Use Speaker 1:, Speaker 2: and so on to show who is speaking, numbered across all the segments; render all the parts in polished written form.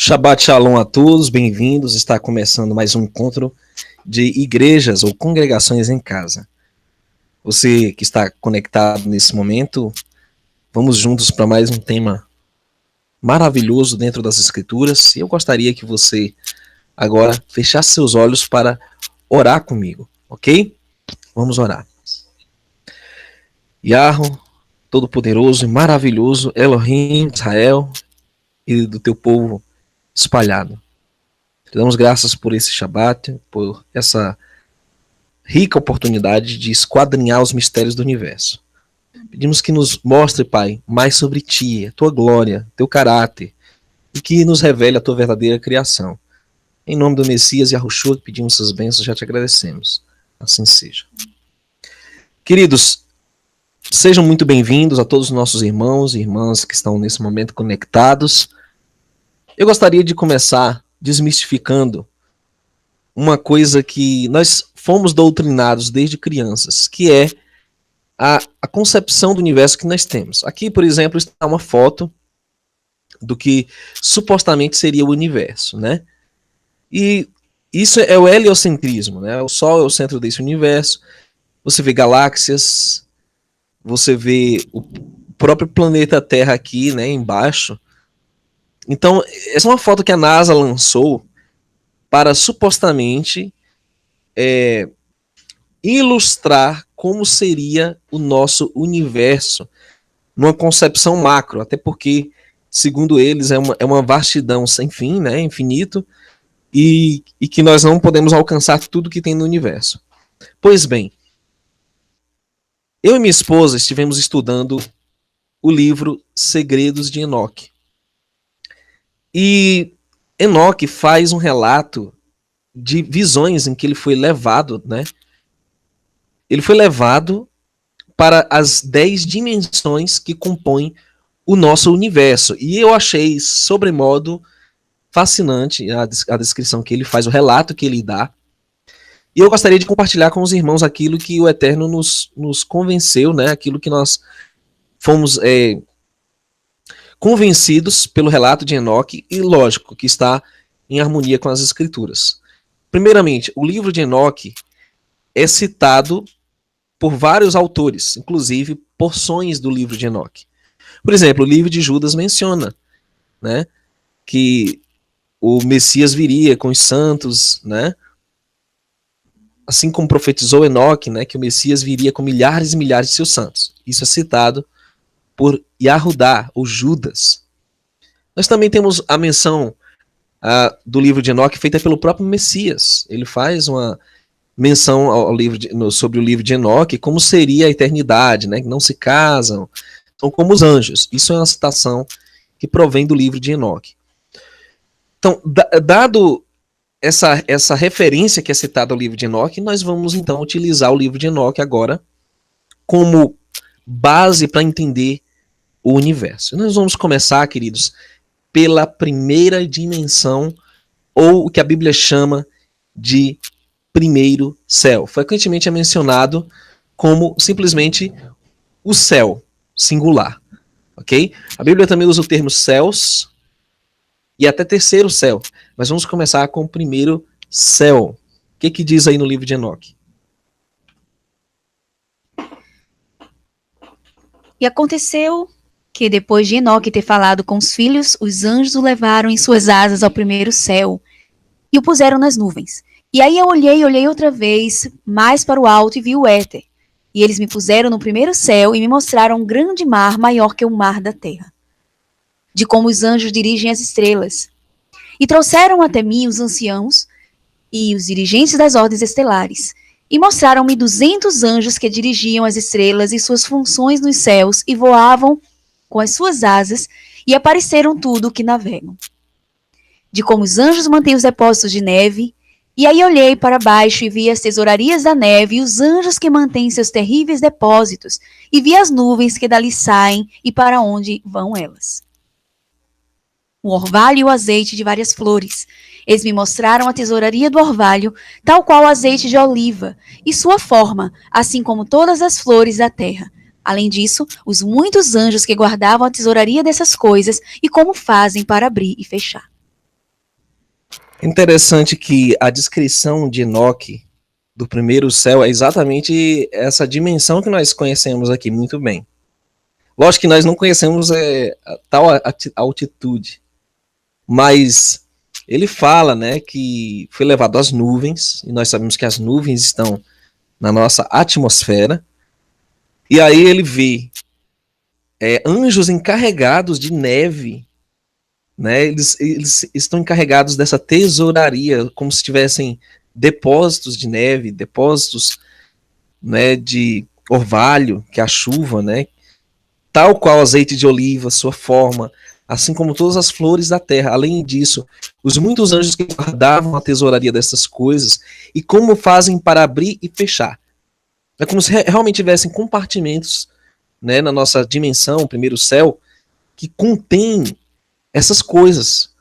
Speaker 1: Shabbat Shalom a todos, bem-vindos. Está começando mais um encontro de igrejas ou congregações em casa. Você que está conectado nesse momento, vamos juntos para mais um tema maravilhoso dentro das Escrituras. E eu gostaria que você agora fechasse seus olhos para orar comigo, ok? Vamos orar. Yahweh, Todo-Poderoso e maravilhoso, Elohim, Israel e do teu povo espalhado. Te damos graças por esse Shabat, por essa rica oportunidade de esquadrinhar os mistérios do universo. Pedimos que nos mostre, Pai, mais sobre Ti, a Tua glória, Teu caráter, e que nos revele a Tua verdadeira criação. Em nome do Messias e Yahushua, que pedimos essas bênçãos, já te agradecemos. Assim seja. Queridos, sejam muito bem-vindos a todos os nossos irmãos e irmãs que estão nesse momento conectados. Eu gostaria de começar desmistificando uma coisa que nós fomos doutrinados desde crianças, que é a concepção do universo que nós temos. Aqui, por exemplo, está uma foto do que supostamente seria o universo, né? E isso é o heliocentrismo, né? O Sol é o centro desse universo. Você vê galáxias, você vê o próprio planeta Terra aqui, né, embaixo. Então, essa é uma foto que a NASA lançou para supostamente ilustrar como seria o nosso universo numa concepção macro, até porque, segundo eles, é uma vastidão sem fim, né, infinito, e que nós não podemos alcançar tudo que tem no universo. Pois bem, eu e minha esposa estivemos estudando o livro Segredos de Enoque. E Enoque faz um relato de visões em que ele foi levado, né? Ele foi levado para as 10 dimensões que compõem o nosso universo. E eu achei sobremodo fascinante a descrição que ele faz, o relato que ele dá. E eu gostaria de compartilhar com os irmãos aquilo que o Eterno nos convenceu, né? Aquilo que nós fomos convencidos pelo relato de Enoque, e lógico que está em harmonia com as Escrituras. Primeiramente, o livro de Enoque é citado por vários autores, inclusive porções do livro de Enoque. Por exemplo, o livro de Judas menciona, né, que o Messias viria com os santos, né, assim como profetizou Enoque, né, que o Messias viria com milhares e milhares de seus santos. Isso é citado por Yahudá, ou Judas. Nós também temos a menção do livro de Enoque feita pelo próprio Messias. Ele faz uma menção ao sobre o livro de Enoque, como seria a eternidade, né? Que não se casam, são como os anjos. Isso é uma citação que provém do livro de Enoque. Então, dado essa referência que é citada ao livro de Enoque, nós vamos então utilizar o livro de Enoque agora como base para entender o universo. Nós vamos começar, queridos, pela primeira dimensão, ou o que a Bíblia chama de primeiro céu. Frequentemente é mencionado como simplesmente o céu, singular. Ok? A Bíblia também usa o termo céus e até terceiro céu. Mas vamos começar com o primeiro céu. O que diz aí no livro de Enoque?
Speaker 2: E aconteceu que depois de Enoque ter falado com os filhos, os anjos o levaram em suas asas ao primeiro céu e o puseram nas nuvens. E aí eu olhei outra vez mais para o alto e vi o éter. E eles me puseram no primeiro céu e me mostraram um grande mar maior que o mar da terra, de como os anjos dirigem as estrelas. E trouxeram até mim os anciãos e os dirigentes das ordens estelares. E mostraram-me 200 anjos que dirigiam as estrelas e suas funções nos céus e voavam com as suas asas, e apareceram tudo que navegam. De como os anjos mantêm os depósitos de neve, e aí olhei para baixo e vi as tesourarias da neve e os anjos que mantêm seus terríveis depósitos, e vi as nuvens que dali saem e para onde vão elas. O orvalho e o azeite de várias flores. Eles me mostraram a tesouraria do orvalho, tal qual o azeite de oliva, e sua forma, assim como todas as flores da terra. Além disso, os muitos anjos que guardavam a tesouraria dessas coisas e como fazem para abrir e fechar.
Speaker 1: Interessante que a descrição de Enoque do primeiro céu é exatamente essa dimensão que nós conhecemos aqui muito bem. Lógico que nós não conhecemos tal altitude, mas ele fala, né, que foi levado às nuvens, e nós sabemos que as nuvens estão na nossa atmosfera, e aí ele vê anjos encarregados de neve, né, eles estão encarregados dessa tesouraria, como se tivessem depósitos de neve, depósitos, né, de orvalho, que é a chuva, né, tal qual azeite de oliva, sua forma, assim como todas as flores da terra. Além disso, os muitos anjos que guardavam a tesouraria dessas coisas, e como fazem para abrir e fechar. É como se realmente tivessem compartimentos, né, na nossa dimensão, o primeiro céu, que contém essas coisas,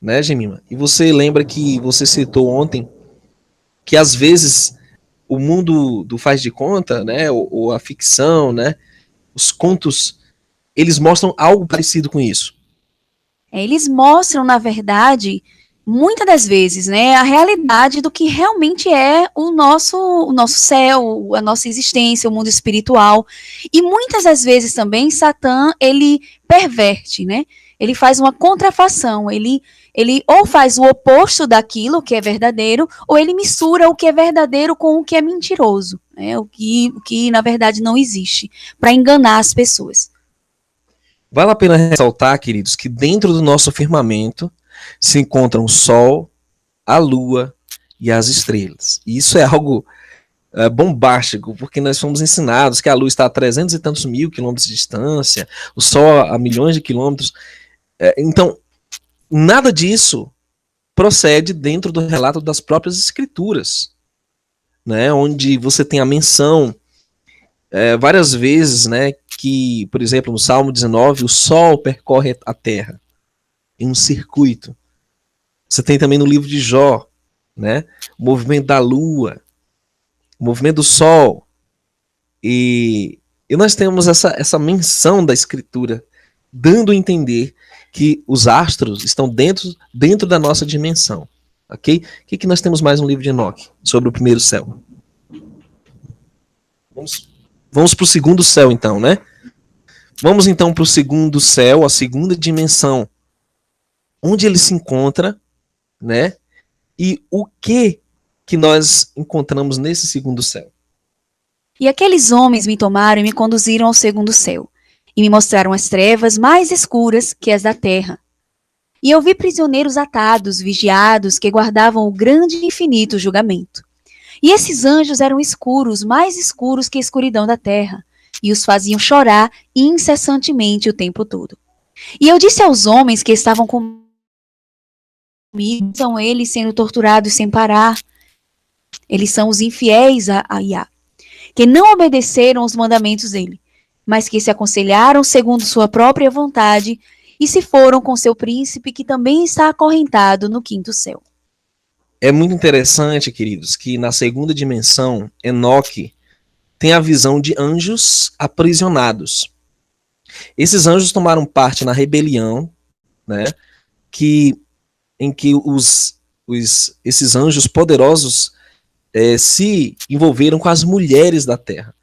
Speaker 1: né, Gemima? E você lembra que você citou ontem que às vezes o mundo do faz de conta, né, ou a ficção, né, os contos, eles mostram algo parecido com isso.
Speaker 2: Eles mostram, na verdade, muitas das vezes, né, a realidade do que realmente é o nosso céu, a nossa existência, o mundo espiritual. E muitas das vezes também Satã, ele perverte, né? Ele faz uma contrafação, ele ou faz o oposto daquilo que é verdadeiro, ou ele mistura o que é verdadeiro com o que é mentiroso, né? O que na verdade não existe, para enganar as pessoas.
Speaker 1: Vale a pena ressaltar, queridos, que dentro do nosso firmamento se encontram o Sol, a Lua e as estrelas. E isso é algo bombástico, porque nós fomos ensinados que a Lua está a 300 e tantos mil quilômetros de distância, o Sol a milhões de quilômetros. Então, nada disso procede dentro do relato das próprias escrituras, né, onde você tem a menção várias vezes, né, que, por exemplo, no Salmo 19, o Sol percorre a Terra em um circuito. Você tem também no livro de Jó, né, o movimento da Lua, o movimento do Sol, e nós temos essa menção da Escritura, dando a entender que os astros estão dentro da nossa dimensão. Ok? O que nós temos mais no livro de Enoque sobre o primeiro céu? Vamos para o segundo céu, então, né? Vamos então para o segundo céu, a segunda dimensão, onde ele se encontra, né? E o que nós encontramos nesse segundo céu?
Speaker 2: E aqueles homens me tomaram e me conduziram ao segundo céu, e me mostraram as trevas mais escuras que as da terra. E eu vi prisioneiros atados, vigiados, que guardavam o grande e infinito julgamento. E esses anjos eram escuros, mais escuros que a escuridão da terra, e os faziam chorar incessantemente o tempo todo. E eu disse aos homens que estavam comigo, são eles sendo torturados sem parar. Eles são os infiéis a Yah, que não obedeceram os mandamentos dele, mas que se aconselharam segundo sua própria vontade e se foram com seu príncipe, que também está acorrentado no quinto céu.
Speaker 1: É muito interessante, queridos, que na segunda dimensão, Enoque tem a visão de anjos aprisionados. Esses anjos tomaram parte na rebelião, né, em que esses anjos poderosos se envolveram com as mulheres da terra.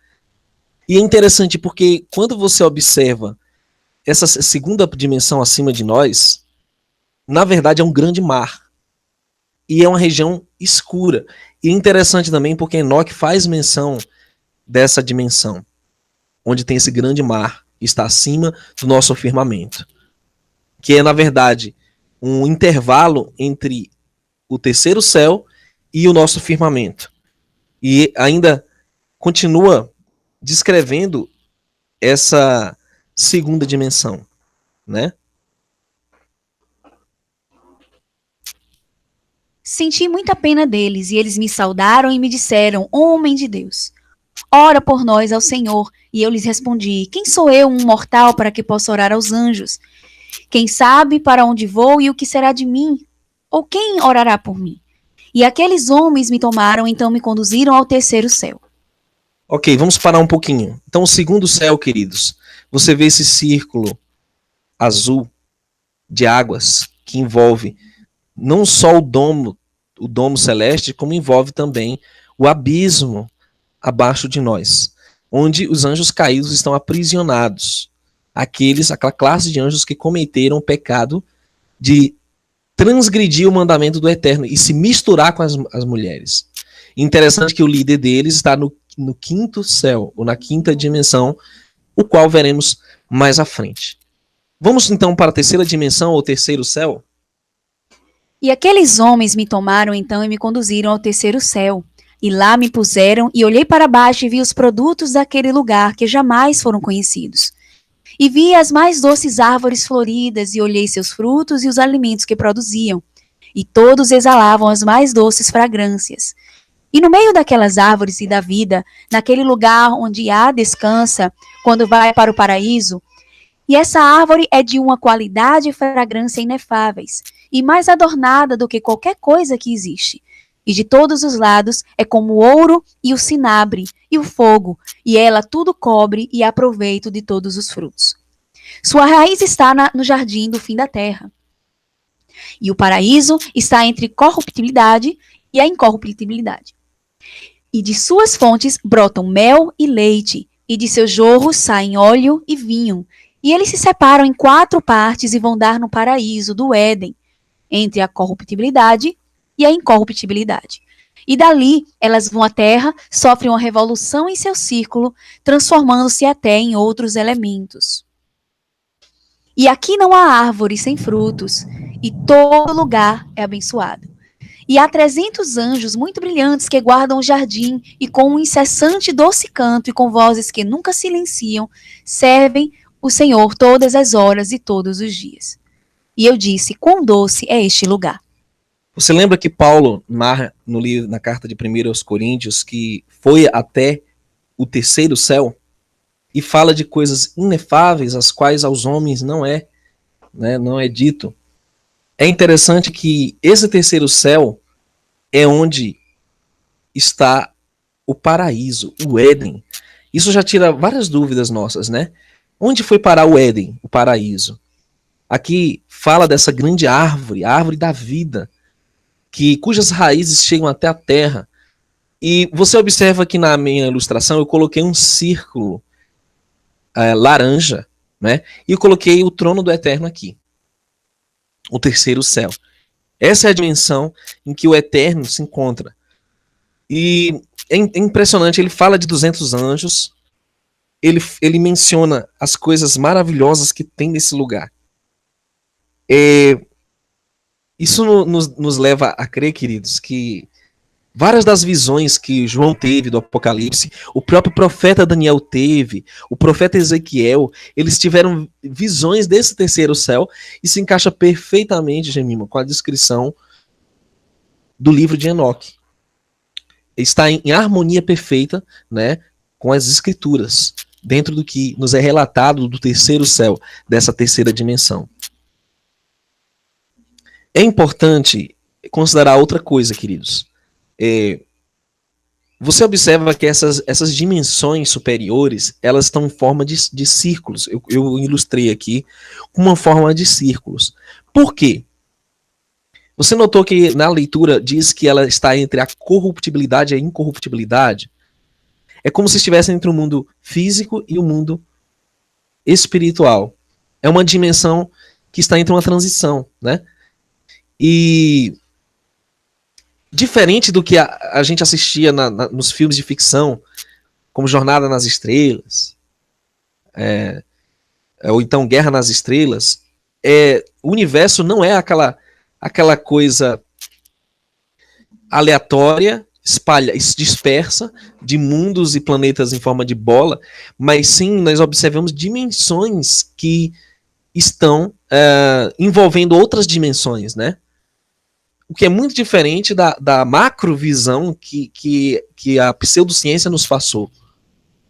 Speaker 1: E é interessante porque quando você observa essa segunda dimensão acima de nós, na verdade é um grande mar. E é uma região escura. E é interessante também porque Enoque faz menção dessa dimensão, onde tem esse grande mar, que está acima do nosso firmamento. Que é, na verdade, um intervalo entre o terceiro céu e o nosso firmamento. E ainda continua descrevendo essa segunda dimensão, né?
Speaker 2: Senti muita pena deles, e eles me saudaram e me disseram: homem de Deus, ora por nós ao Senhor. E eu lhes respondi: quem sou eu, um mortal, para que possa orar aos anjos? Quem sabe para onde vou e o que será de mim? Ou quem orará por mim? E aqueles homens me tomaram, então me conduziram ao terceiro céu.
Speaker 1: Ok, vamos parar um pouquinho. Então, o segundo céu, queridos, você vê esse círculo azul de águas que envolve não só o domo celeste, como envolve também o abismo abaixo de nós, onde os anjos caídos estão aprisionados. Aquela classe de anjos que cometeram o pecado de transgredir o mandamento do Eterno e se misturar com as mulheres. Interessante que o líder deles está no quinto céu, ou na quinta dimensão, o qual veremos mais à frente. Vamos então para a terceira dimensão, ou terceiro céu?
Speaker 2: E aqueles homens me tomaram então e me conduziram ao terceiro céu. E lá me puseram, e olhei para baixo e vi os produtos daquele lugar que jamais foram conhecidos. E vi as mais doces árvores floridas, e olhei seus frutos e os alimentos que produziam. E todos exalavam as mais doces fragrâncias. E no meio daquelas árvores e da vida, naquele lugar onde há descansa, quando vai para o paraíso, e essa árvore é de uma qualidade e fragrância inefáveis, e mais adornada do que qualquer coisa que existe. E de todos os lados é como o ouro e o cinabre e o fogo, e ela tudo cobre e há proveito de todos os frutos. Sua raiz está no jardim do fim da terra. E o paraíso está entre corruptibilidade e a incorruptibilidade. E de suas fontes brotam mel e leite, e de seus jorros saem óleo e vinho. E eles se separam em 4 partes e vão dar no paraíso do Éden, entre a corruptibilidade e a incorruptibilidade. E dali elas vão à terra, sofrem uma revolução em seu círculo, transformando-se até em outros elementos. E aqui não há árvore sem frutos, e todo lugar é abençoado. E há 300 anjos muito brilhantes que guardam o jardim, e com um incessante doce canto e com vozes que nunca silenciam, servem o Senhor todas as horas e todos os dias. E eu disse, quão doce é este lugar.
Speaker 1: Você lembra que Paulo narra no livro, na carta de 1 aos Coríntios, que foi até o terceiro céu e fala de coisas inefáveis, as quais aos homens não é, né, não é dito. É interessante que esse terceiro céu é onde está o paraíso, o Éden. Isso já tira várias dúvidas nossas, né? Onde foi parar o Éden, o paraíso? Aqui fala dessa grande árvore, a árvore da vida, cujas raízes chegam até a terra. E você observa que na minha ilustração eu coloquei um círculo laranja, né? E eu coloquei o trono do Eterno aqui. O terceiro céu. Essa é a dimensão em que o Eterno se encontra. E é impressionante, ele fala de 200 anjos, ele menciona as coisas maravilhosas que tem nesse lugar. Isso nos leva a crer, queridos, que várias das visões que João teve do Apocalipse, o próprio profeta Daniel teve, o profeta Ezequiel, eles tiveram visões desse terceiro céu e se encaixa perfeitamente, Gemima, com a descrição do livro de Enoque. Está em harmonia perfeita, né, com as escrituras, dentro do que nos é relatado do terceiro céu, dessa terceira dimensão. É importante considerar outra coisa, queridos. Você observa que essas dimensões superiores, elas estão em forma de círculos. Eu ilustrei aqui com uma forma de círculos. Por quê? Você notou que na leitura diz que ela está entre a corruptibilidade e a incorruptibilidade? É como se estivesse entre o mundo físico e o mundo espiritual. É uma dimensão que está entre uma transição, né? E diferente do que a gente assistia nos filmes de ficção, como Jornada nas Estrelas, ou então Guerra nas Estrelas, o universo não é aquela coisa aleatória, dispersa, de mundos e planetas em forma de bola, mas sim nós observamos dimensões que estão envolvendo outras dimensões, né? O que é muito diferente da macrovisão que a pseudociência nos passou.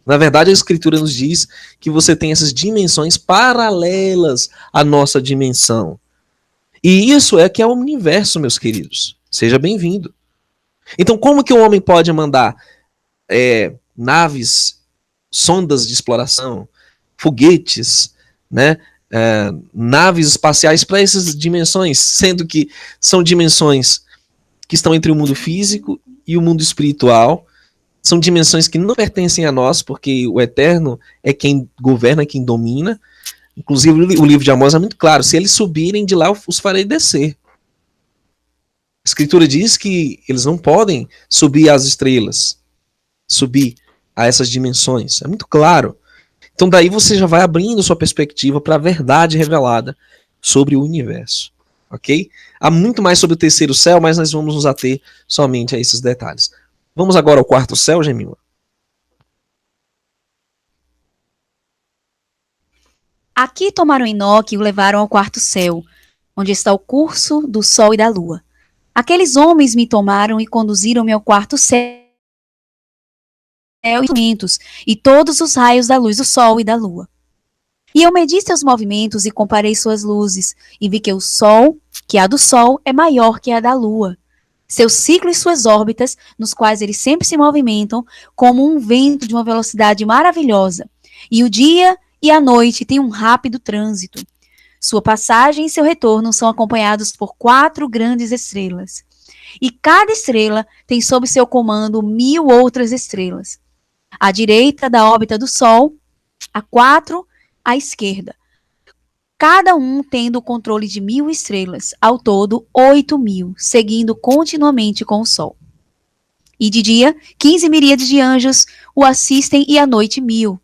Speaker 1: Na verdade, a Escritura nos diz que você tem essas dimensões paralelas à nossa dimensão. E isso é que é o universo, meus queridos. Seja bem-vindo. Então, como que o homem pode mandar naves, sondas de exploração, foguetes, né, naves espaciais para essas dimensões, sendo que são dimensões que estão entre o mundo físico e o mundo espiritual. São dimensões que não pertencem a nós, porque o Eterno é quem governa, quem domina. Inclusive, o livro de Amós é muito claro: se eles subirem de lá, eu os farei descer. A Escritura diz que eles não podem subir às estrelas, subir a essas dimensões. É muito claro. Então, daí você já vai abrindo sua perspectiva para a verdade revelada sobre o universo. Ok? Há muito mais sobre o terceiro céu, mas nós vamos nos ater somente a esses detalhes. Vamos agora ao quarto céu, Gemila?
Speaker 2: Aqui tomaram Enoque e o levaram ao quarto céu, onde está o curso do sol e da lua. Aqueles homens me tomaram e conduziram-me ao quarto céu e todos os raios da luz do sol e da lua. E eu medi seus movimentos e comparei suas luzes, e vi que o sol, que a do sol, é maior que a da lua. Seu ciclo e suas órbitas, nos quais eles sempre se movimentam, como um vento de uma velocidade maravilhosa. E o dia e a noite têm um rápido trânsito. Sua passagem e seu retorno são acompanhados por 4 grandes estrelas. E cada estrela tem sob seu comando 1000 outras estrelas. À direita da órbita do Sol, há 4 à esquerda, cada um tendo o controle de 1000 estrelas, ao todo 8000, seguindo continuamente com o Sol. E de dia, 15 miríades de anjos o assistem e à noite 1000.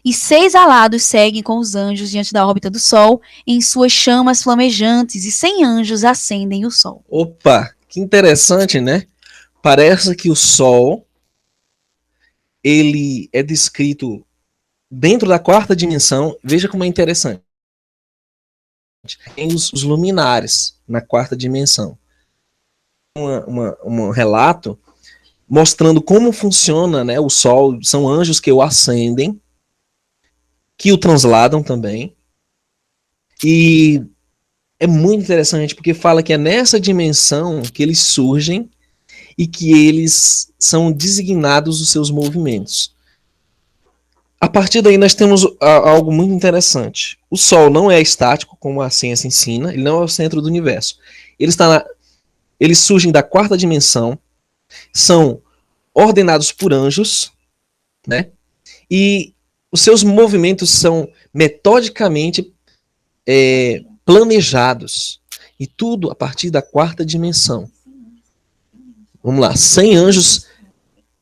Speaker 2: E 6 alados seguem com os anjos diante da órbita do Sol, em suas chamas flamejantes, e 100 anjos acendem o Sol.
Speaker 1: Opa, que interessante, né? Parece que o Sol, ele é descrito dentro da quarta dimensão. Veja como é interessante. Tem os luminares na quarta dimensão. Um relato mostrando como funciona, né, o Sol. São anjos que o acendem, que o transladam também. E é muito interessante porque fala que é nessa dimensão que eles surgem e que eles são designados os seus movimentos. A partir daí nós temos algo muito interessante. O Sol não é estático, como a ciência ensina, ele não é o centro do universo. Eles surgem da quarta dimensão, são ordenados por anjos, né? E os seus movimentos são metodicamente planejados. E tudo a partir da quarta dimensão. Vamos lá, 100 anjos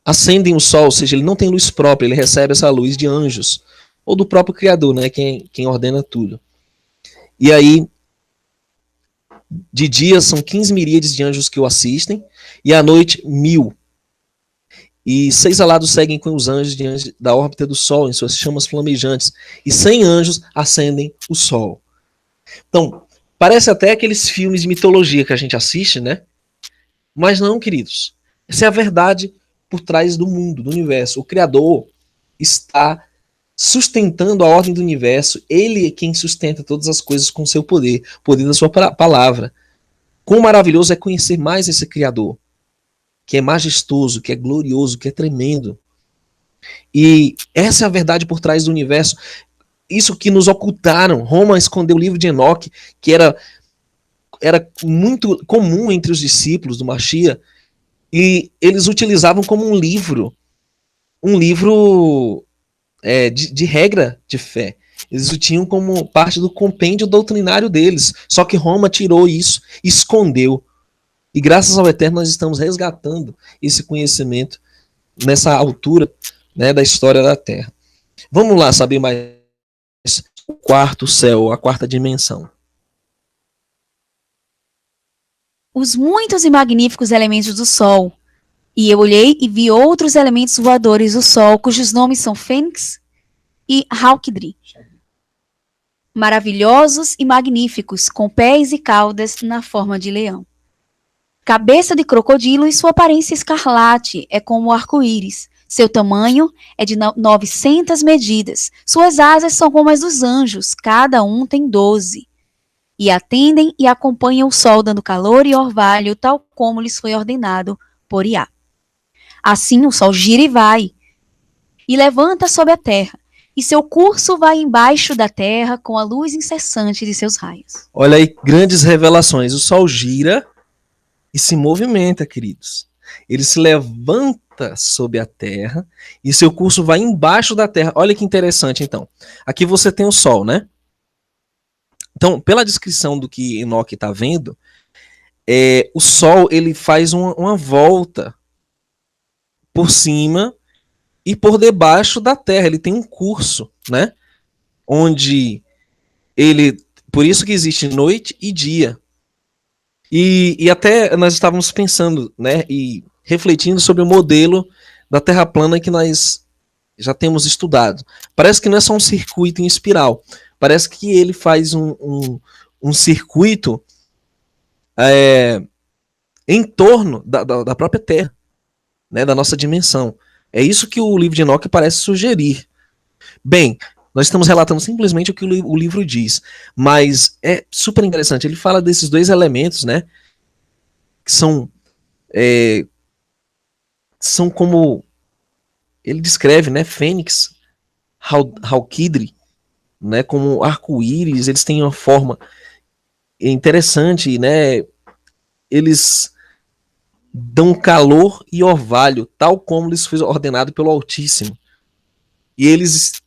Speaker 1: acendem o Sol, ou seja, ele não tem luz própria, ele recebe essa luz de anjos, ou do próprio Criador, né, quem ordena tudo. E aí, de dia são 15 miríades de anjos que o assistem, e à noite 1000. E 6 alados seguem com os anjos diante da órbita do Sol, em suas chamas flamejantes, e 100 anjos acendem o Sol. Então, parece até aqueles filmes de mitologia que a gente assiste, né? Mas não, queridos. Essa é a verdade por trás do mundo, do universo. O Criador está sustentando a ordem do universo. Ele é quem sustenta todas as coisas com seu poder, o poder da sua palavra. Quão maravilhoso é conhecer mais esse Criador, que é majestoso, que é glorioso, que é tremendo. E essa é a verdade por trás do universo. Isso que nos ocultaram. Roma escondeu o livro de Enoque, que era muito comum entre os discípulos do Machia, e eles utilizavam como um livro de regra de fé. Eles o tinham como parte do compêndio doutrinário deles. Só que Roma tirou isso, escondeu. E graças ao Eterno nós estamos resgatando esse conhecimento nessa altura, né, da história da Terra. Vamos lá saber mais o quarto céu, a quarta dimensão.
Speaker 2: Os muitos e magníficos elementos do Sol. E eu olhei e vi outros elementos voadores do Sol, cujos nomes são Fênix e Halkidri. Maravilhosos e magníficos, com pés e caudas na forma de leão. Cabeça de crocodilo e sua aparência escarlate é como o arco-íris. Seu tamanho é de 900 medidas. Suas asas são como as dos anjos, cada um tem 12. E atendem e acompanham o sol, dando calor e orvalho, tal como lhes foi ordenado por Iá. Assim o sol gira e vai, e levanta sobre a terra, e seu curso vai embaixo da terra com a luz incessante de seus raios.
Speaker 1: Olha aí, grandes revelações. O Sol gira e se movimenta, queridos. Ele se levanta sobre a terra e seu curso vai embaixo da terra. Olha que interessante, então. Aqui você tem o Sol, né? Então, pela descrição do que Enoque está vendo, o Sol ele faz uma volta por cima e por debaixo da Terra. Ele tem um curso, né? Onde ele... Por isso que existe noite e dia. E até nós estávamos pensando, né? E refletindo sobre o modelo da Terra plana que nós já temos estudado. Parece que não é só um circuito em espiral. Parece que ele faz um circuito em torno da própria Terra, né, da nossa dimensão. É isso que o livro de Enoque parece sugerir. Bem, nós estamos relatando simplesmente o que o livro diz, mas é super interessante. Ele fala desses dois elementos, né, que são como ele descreve, né, Fênix, Halkidri, né, como arco-íris. Eles têm uma forma interessante, né? Eles dão calor e orvalho, tal como lhes foi ordenado pelo Altíssimo. E eles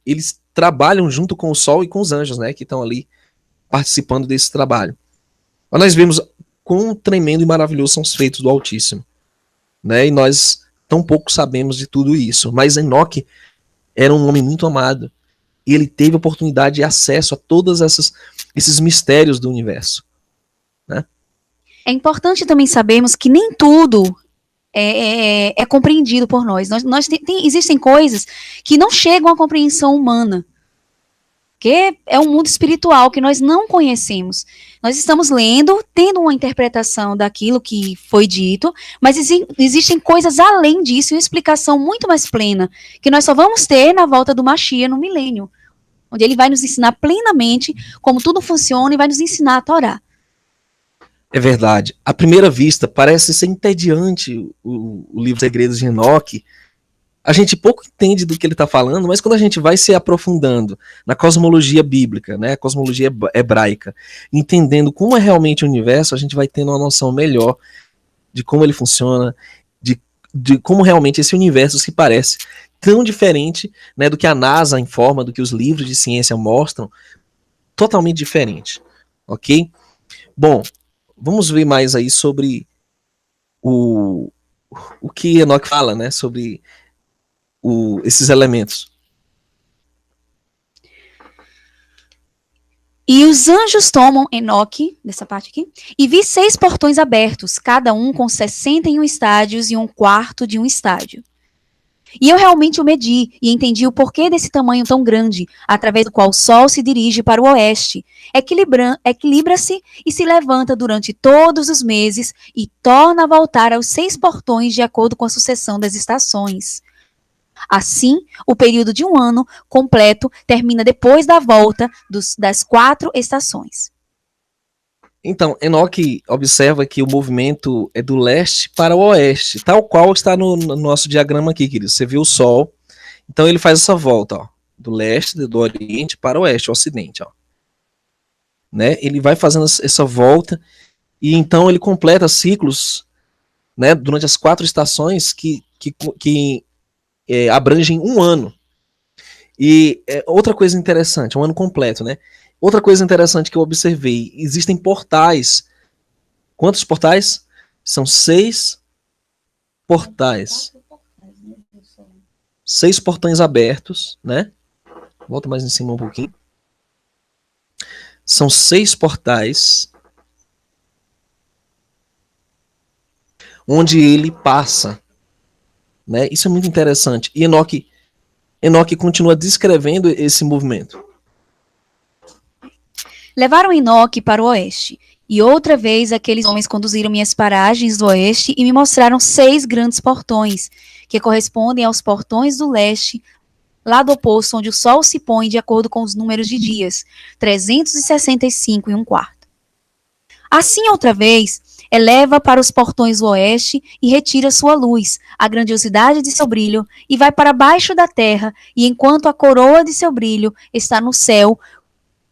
Speaker 1: trabalham junto com o Sol e com os anjos, né, que estão ali participando desse trabalho. Mas nós vemos quão tremendo e maravilhoso são os feitos do Altíssimo, né? E nós tão pouco sabemos de tudo isso. Mas Enoque era um homem muito amado e ele teve oportunidade e acesso a todos esses mistérios do universo, né?
Speaker 2: É importante também sabermos que nem tudo é compreendido por nós. Existem coisas que não chegam à compreensão humana, que é um mundo espiritual que nós não conhecemos. Nós estamos lendo, tendo uma interpretação daquilo que foi dito, mas existem coisas além disso e uma explicação muito mais plena, que nós só vamos ter na volta do Mashiach no milênio, onde ele vai nos ensinar plenamente como tudo funciona e vai nos ensinar a Torá.
Speaker 1: É verdade. À primeira vista, parece ser entediante o livro Segredos de Enoque. A gente pouco entende do que ele está falando, mas quando a gente vai se aprofundando na cosmologia bíblica, né, a cosmologia hebraica, entendendo como é realmente o universo, a gente vai tendo uma noção melhor de como ele funciona, de como realmente esse universo se parece tão diferente, né, do que a NASA informa, do que os livros de ciência mostram, totalmente diferente, ok? Bom, vamos ver mais aí sobre o que Enoque fala, né, sobre esses elementos.
Speaker 2: E os anjos tomam Enoque, dessa parte aqui, e vi 6 portões abertos, cada um com 61 estádios e um quarto de um estádio. E eu realmente o medi e entendi o porquê desse tamanho tão grande, através do qual o Sol se dirige para o oeste, equilibra-se e se levanta durante todos os meses e torna a voltar aos 6 portões de acordo com a sucessão das estações. Assim, o período de um ano completo termina depois da volta das 4 estações.
Speaker 1: Então, Enoque observa que o movimento é do leste para o oeste, tal qual está no nosso diagrama aqui, querido. Você viu o Sol, então ele faz essa volta, ó, do leste, do oriente para o oeste, o ocidente, ó. Né? Ele vai fazendo essa volta e então ele completa ciclos, né, durante as 4 estações que abrangem um ano. E outra coisa interessante, um ano completo, né? Outra coisa interessante que eu observei, existem portais. Quantos portais? São 6 portais. 6 portões abertos, né? Volta mais em cima um pouquinho. São 6 portais onde ele passa, né? Isso é muito interessante. E Enoque continua descrevendo esse movimento.
Speaker 2: Levaram Enoque para o oeste, e outra vez aqueles homens conduziram-me às paragens do oeste e me mostraram 6 grandes portões, que correspondem aos portões do leste, lado oposto onde o sol se põe de acordo com os números de dias, 365 e um quarto. Assim, outra vez, eleva para os portões do oeste e retira sua luz, a grandiosidade de seu brilho, e vai para baixo da terra, e enquanto a coroa de seu brilho está no céu,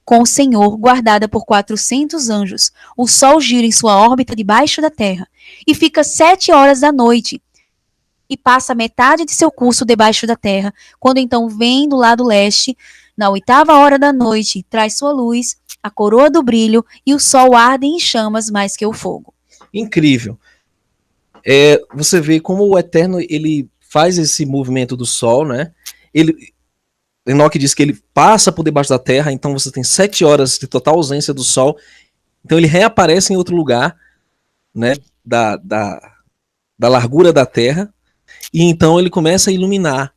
Speaker 2: com o Senhor, guardada por 400 anjos, o sol gira em sua órbita debaixo da terra, e fica 7 horas da noite, e passa metade de seu curso debaixo da terra, quando então vem do lado leste, na 8ª hora da noite, traz sua luz, a coroa do brilho, e o sol arde em chamas mais que o fogo.
Speaker 1: Incrível. Você vê como o Eterno, ele faz esse movimento do sol, né? Enoque diz que ele passa por debaixo da terra, então você tem 7 horas de total ausência do sol, então ele reaparece em outro lugar, né? Da largura da terra, e então ele começa a iluminar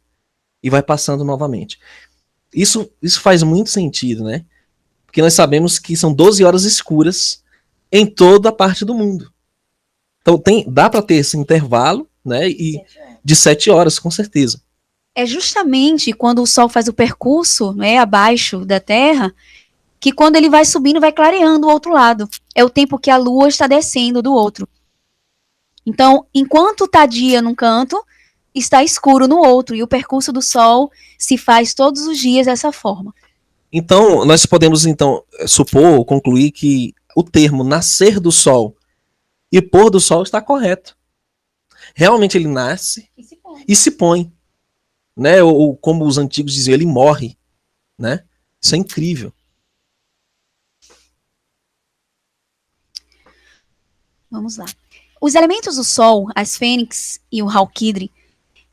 Speaker 1: e vai passando novamente. Isso faz muito sentido, né? Porque nós sabemos que são 12 horas escuras em toda a parte do mundo. Então dá para ter esse intervalo, né? E de 7 horas, com certeza.
Speaker 2: É justamente quando o sol faz o percurso, né, abaixo da terra, que quando ele vai subindo, vai clareando o outro lado. É o tempo que a lua está descendo do outro. Então, enquanto está dia num canto, está escuro no outro, e o percurso do sol se faz todos os dias dessa forma.
Speaker 1: Então, nós podemos supor ou concluir que o termo nascer do sol e pôr do sol está correto. Realmente ele nasce e se põe. Né? Ou como os antigos diziam, ele morre. Né? Isso é incrível.
Speaker 2: Vamos lá. Os elementos do sol, as fênix e o halquidre,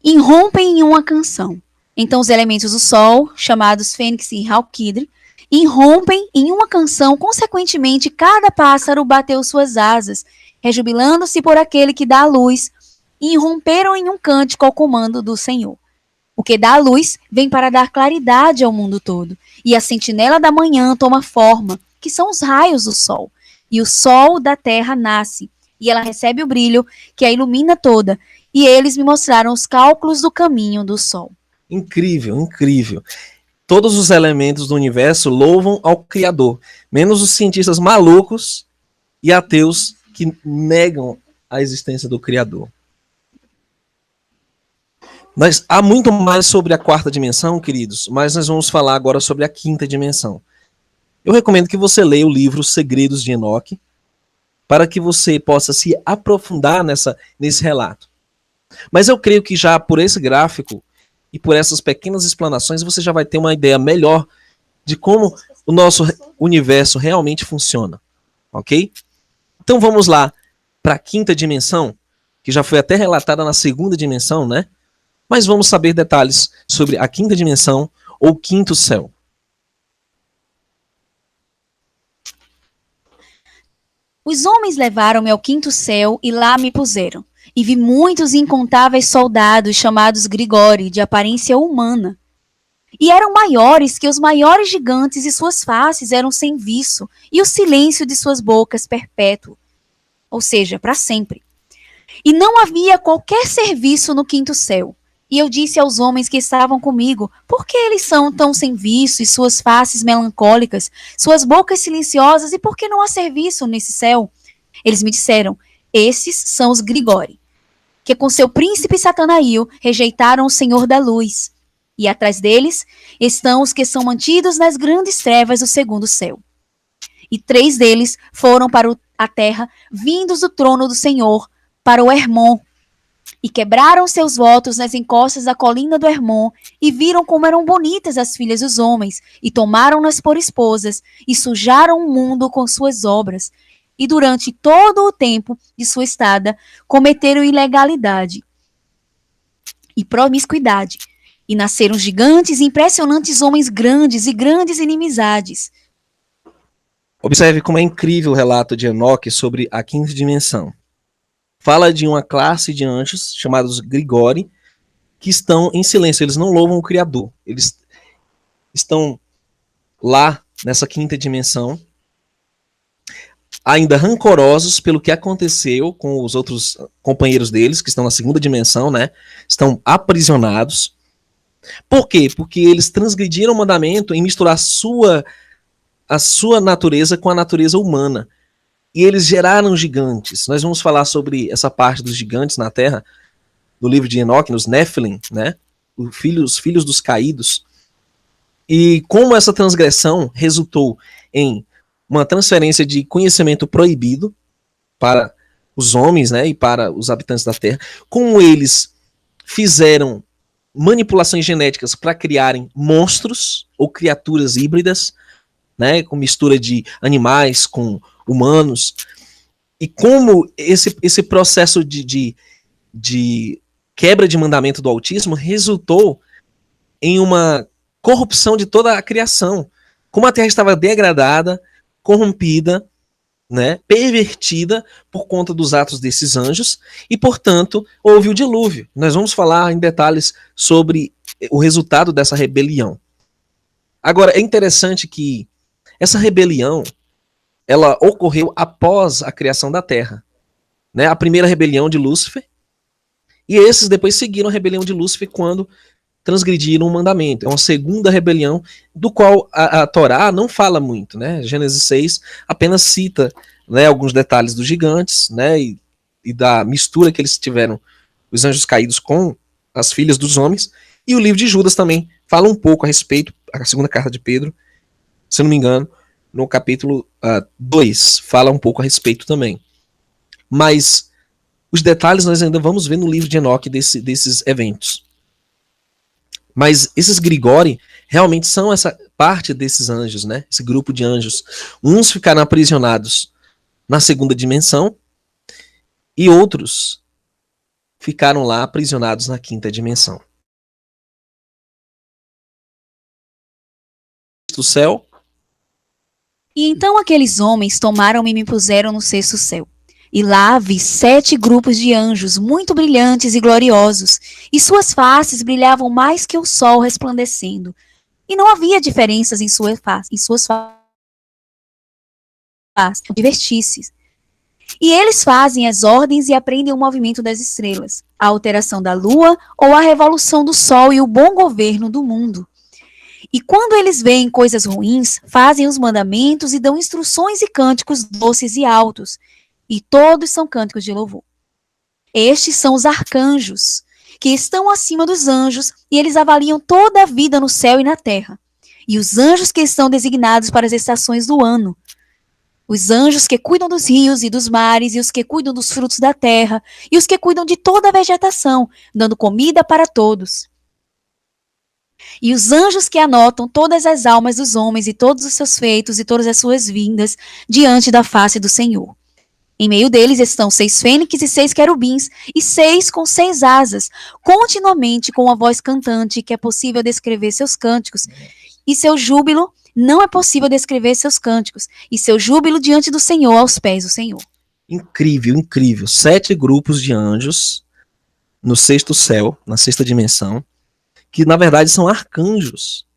Speaker 2: irrompem em uma canção. Então, os elementos do sol, chamados fênix e halquidre, irrompem em uma canção. Consequentemente, cada pássaro bateu suas asas, rejubilando-se por aquele que dá a luz, e irromperam em um cântico ao comando do Senhor. O que dá a luz vem para dar claridade ao mundo todo, e a sentinela da manhã toma forma, que são os raios do sol, e o sol da terra nasce, e ela recebe o brilho que a ilumina toda, e eles me mostraram os cálculos do caminho do sol.
Speaker 1: Incrível, incrível. Todos os elementos do universo louvam ao Criador, menos os cientistas malucos e ateus que negam a existência do Criador. Mas há muito mais sobre a 4ª dimensão, queridos, mas nós vamos falar agora sobre a 5ª dimensão. Eu recomendo que você leia o livro Segredos de Enoque, para que você possa se aprofundar nesse relato. Mas eu creio que já por esse gráfico e por essas pequenas explanações, você já vai ter uma ideia melhor de como o nosso universo realmente funciona. Ok? Então vamos lá para a 5ª dimensão, que já foi até relatada na 2ª dimensão, né? Mas vamos saber detalhes sobre a 5ª dimensão ou 5º céu.
Speaker 2: Os homens levaram-me ao 5º céu e lá me puseram. E vi muitos incontáveis soldados chamados Grigori, de aparência humana. E eram maiores que os maiores gigantes, e suas faces eram sem viço, e o silêncio de suas bocas perpétuo, ou seja, para sempre. E não havia qualquer serviço no 5º céu. E eu disse aos homens que estavam comigo, por que eles são tão sem vício, e suas faces melancólicas, suas bocas silenciosas, e por que não há serviço nesse céu? Eles me disseram, esses são os Grigori, que com seu príncipe Satanael rejeitaram o Senhor da luz. E atrás deles estão os que são mantidos nas grandes trevas do 2º céu. E 3 deles foram para a terra, vindos do trono do Senhor, para o Hermon, e quebraram seus votos nas encostas da colina do Hermon, e viram como eram bonitas as filhas dos homens, e tomaram-nas por esposas, e sujaram o mundo com suas obras, e durante todo o tempo de sua estada, cometeram ilegalidade e promiscuidade, e nasceram gigantes e impressionantes homens grandes e grandes inimizades.
Speaker 1: Observe como é incrível o relato de Enoque sobre a 5ª dimensão. Fala de uma classe de anjos, chamados Grigori, que estão em silêncio, eles não louvam o Criador. Eles estão lá, nessa 5ª dimensão, ainda rancorosos pelo que aconteceu com os outros companheiros deles, que estão na 2ª dimensão, né? Estão aprisionados. Por quê? Porque eles transgrediram o mandamento em misturar a sua natureza com a natureza humana. e eles geraram gigantes. Nós vamos falar sobre essa parte dos gigantes na Terra, no livro de Enoque, nos Nephilim, né? Os filhos dos caídos. E como essa transgressão resultou em uma transferência de conhecimento proibido para os homens, né, e para os habitantes da Terra, como eles fizeram manipulações genéticas para criarem monstros ou criaturas híbridas, né, com mistura de animais com humanos, e como esse processo de quebra de mandamento do autismo resultou em uma corrupção de toda a criação. Como a Terra estava degradada, corrompida, né, pervertida por conta dos atos desses anjos, e, portanto, houve o dilúvio. Nós vamos falar em detalhes sobre o resultado dessa rebelião. Agora, é interessante que essa rebelião, ela ocorreu após a criação da Terra, né? A primeira rebelião de Lúcifer, e esses depois seguiram a rebelião de Lúcifer quando transgrediram o mandamento. É uma segunda rebelião, do qual a Torá não fala muito, né? Gênesis 6 apenas cita, né, alguns detalhes dos gigantes, né, e da mistura que eles tiveram, os anjos caídos com as filhas dos homens, e o livro de Judas também fala um pouco a respeito, a segunda carta de Pedro, se eu não me engano, no capítulo 2, fala um pouco a respeito também. Mas os detalhes nós ainda vamos ver no livro de Enoque desses eventos. Mas esses Grigori realmente são essa parte desses anjos, né? Esse grupo de anjos. Uns ficaram aprisionados na segunda dimensão e outros ficaram lá aprisionados na quinta dimensão. Do céu.
Speaker 2: E então aqueles homens tomaram-me e me puseram no sexto céu. E lá vi 7 grupos de anjos, muito brilhantes e gloriosos, e suas faces brilhavam mais que o sol resplandecendo. E não havia diferenças em suas faces, de vestícios. E eles fazem as ordens e aprendem o movimento das estrelas, a alteração da lua ou a revolução do sol e o bom governo do mundo. E quando eles veem coisas ruins, fazem os mandamentos e dão instruções e cânticos doces e altos, e todos são cânticos de louvor. Estes são os arcanjos, que estão acima dos anjos, e eles avaliam toda a vida no céu e na terra. E os anjos que estão designados para as estações do ano. Os anjos que cuidam dos rios e dos mares, e os que cuidam dos frutos da terra, e os que cuidam de toda a vegetação, dando comida para todos. E os anjos que anotam todas as almas dos homens, e todos os seus feitos, e todas as suas vindas, diante da face do Senhor. Em meio deles estão 6 fênixes e 6 querubins, e 6 com 6 asas, continuamente com uma voz cantante, que é possível descrever seus cânticos, e seu júbilo, não é possível descrever seus cânticos, e seu júbilo diante do Senhor, aos pés do Senhor.
Speaker 1: Incrível, incrível. 7 grupos de anjos no sexto céu, na sexta dimensão, que na verdade são arcanjos.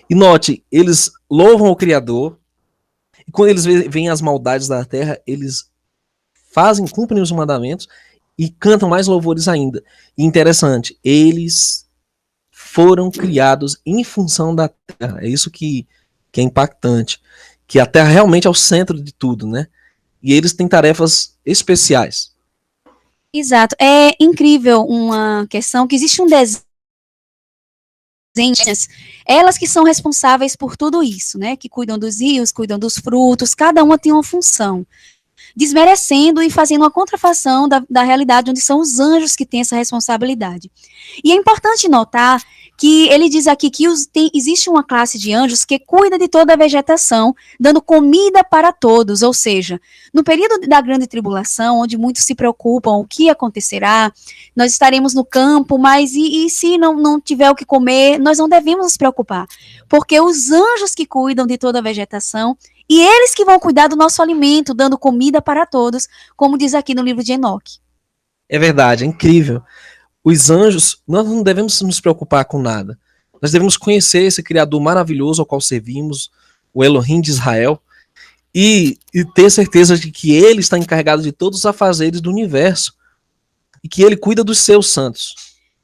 Speaker 1: E note, eles louvam o Criador, e quando eles veem as maldades da terra, eles cumprem os mandamentos e cantam mais louvores ainda. E interessante, eles foram criados em função da terra. É isso que é impactante. Que a terra realmente é o centro de tudo, né? E eles têm tarefas especiais.
Speaker 2: Exato. É incrível uma questão que existe um desenho, elas que são responsáveis por tudo isso, né? Que cuidam dos rios, cuidam dos frutos, cada uma tem uma função. Desmerecendo e fazendo uma contrafação da realidade onde são os anjos que têm essa responsabilidade. E é importante notar que ele diz aqui que existe uma classe de anjos que cuida de toda a vegetação, dando comida para todos, ou seja, no período da grande tribulação, onde muitos se preocupam o que acontecerá, nós estaremos no campo, mas e se não tiver o que comer, nós não devemos nos preocupar, porque os anjos que cuidam de toda a vegetação, e eles que vão cuidar do nosso alimento, dando comida para todos, como diz aqui no livro de Enoque.
Speaker 1: É verdade, é incrível. Os anjos, nós não devemos nos preocupar com nada. Nós devemos conhecer esse Criador maravilhoso ao qual servimos, o Elohim de Israel, e ter certeza de que ele está encarregado de todos os afazeres do universo e que ele cuida dos seus santos.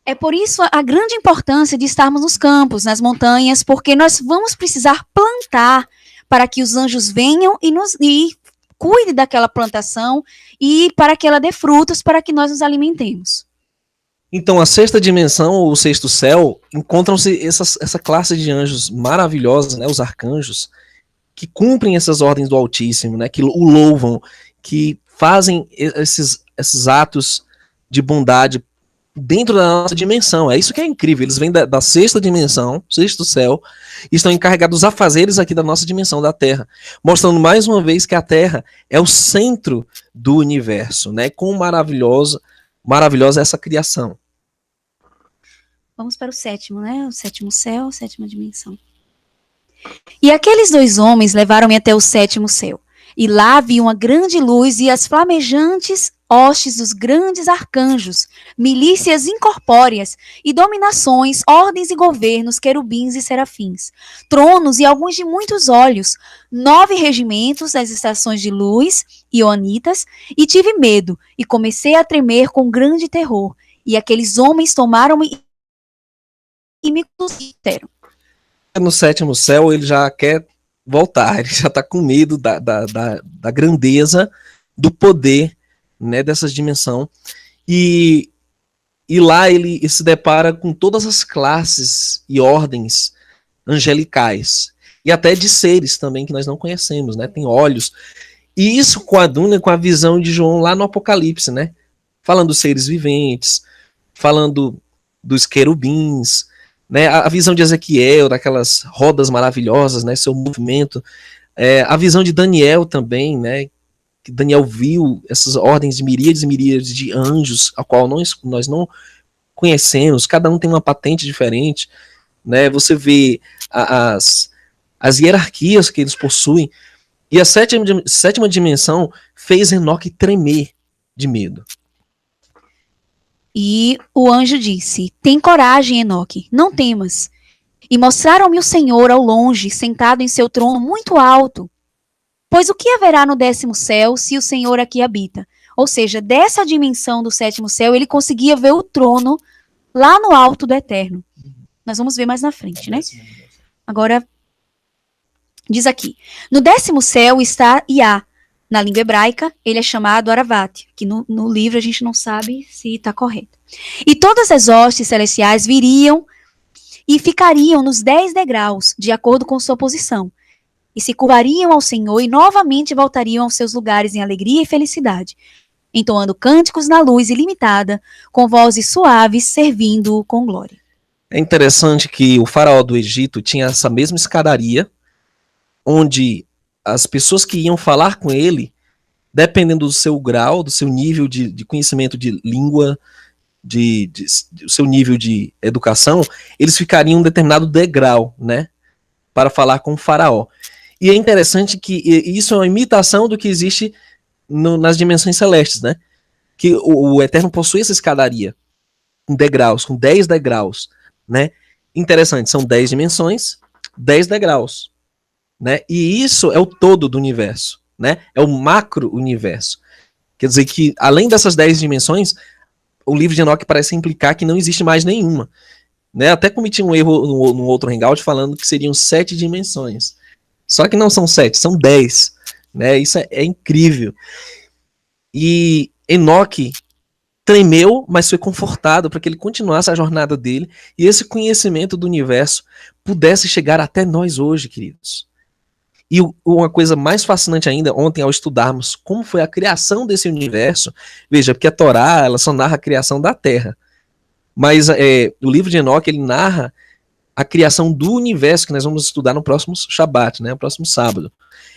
Speaker 2: É por isso a grande importância de estarmos nos campos, nas montanhas, porque nós vamos precisar plantar para que os anjos venham e cuide daquela plantação e para que ela dê frutos para que nós nos alimentemos.
Speaker 1: Então, a sexta dimensão, ou o sexto céu, encontram-se essa classe de anjos maravilhosos, né, os arcanjos, que cumprem essas ordens do Altíssimo, né, que o louvam, que fazem esses atos de bondade dentro da nossa dimensão. É isso que é incrível. Eles vêm da sexta dimensão, sexto céu, e estão encarregados dos afazeres aqui da nossa dimensão, da Terra, mostrando mais uma vez que a Terra é o centro do universo, né? Quão maravilhosa é essa criação.
Speaker 2: Vamos para o sétimo, né? O sétimo céu, a sétima dimensão. E aqueles 2 homens levaram-me até o sétimo céu. E lá vi uma grande luz e as flamejantes hostes dos grandes arcanjos, milícias incorpóreas e dominações, ordens e governos, querubins e serafins, tronos e alguns de muitos olhos, 9 regimentos das estações de luz, ionitas, e tive medo e comecei a tremer com grande terror. E aqueles homens tomaram-me e me conduziram.
Speaker 1: No sétimo céu, ele já quer voltar, ele já está com medo da grandeza, do poder, né, dessas dimensões. E lá ele se depara com todas as classes e ordens angelicais, e até de seres também que nós não conhecemos, né? Tem olhos. E isso coaduna com a visão de João lá no Apocalipse, né? Falando dos seres viventes, falando dos querubins, né, a visão de Ezequiel, daquelas rodas maravilhosas, né, seu movimento, a visão de Daniel também, né, que Daniel viu essas ordens de miríades e miríades de anjos, a qual nós não conhecemos, cada um tem uma patente diferente, né, você vê as hierarquias que eles possuem, e a sétima dimensão fez Enoque tremer de medo.
Speaker 2: E o anjo disse: tem coragem, Enoque, não temas. E mostraram-me o Senhor ao longe, sentado em seu trono muito alto. Pois o que haverá no 10º céu se o Senhor aqui habita? Ou seja, dessa dimensão do 7º céu, ele conseguia ver o trono lá no alto do Eterno. Nós vamos ver mais na frente, né? Agora, diz aqui: no 10º céu está Iá. Na língua hebraica, ele é chamado Aravat, que no livro a gente não sabe se está correto. E todas as hostes celestiais viriam e ficariam nos 10 degraus, de acordo com sua posição. E se curvariam ao Senhor e novamente voltariam aos seus lugares em alegria e felicidade, entoando cânticos na luz ilimitada, com vozes suaves, servindo-o com glória.
Speaker 1: É interessante que o faraó do Egito tinha essa mesma escadaria, onde as pessoas que iam falar com ele, dependendo do seu grau, do seu nível de conhecimento de língua, do seu nível de educação, eles ficariam em um determinado degrau, né, para falar com o faraó. E é interessante que isso é uma imitação do que existe nas dimensões celestes, né, que o Eterno possui essa escadaria, com degraus, com 10 degraus, né. Interessante, são 10 dimensões, 10 degraus. Né? E isso é o todo do universo, né? É o macro-universo. Quer dizer que, além dessas 10 dimensões, o livro de Enoque parece implicar que não existe mais nenhuma. Né? Até cometi um erro no outro hangout falando que seriam 7 dimensões. Só que não são 7, são 10. Né? Isso é incrível. E Enoque tremeu, mas foi confortado para que ele continuasse a jornada dele e esse conhecimento do universo pudesse chegar até nós hoje, queridos. E uma coisa mais fascinante ainda, ontem ao estudarmos como foi a criação desse universo, veja, porque a Torá ela só narra a criação da Terra, mas o livro de Enoque ele narra a criação do universo que nós vamos estudar no próximo Shabat, né, no próximo sábado.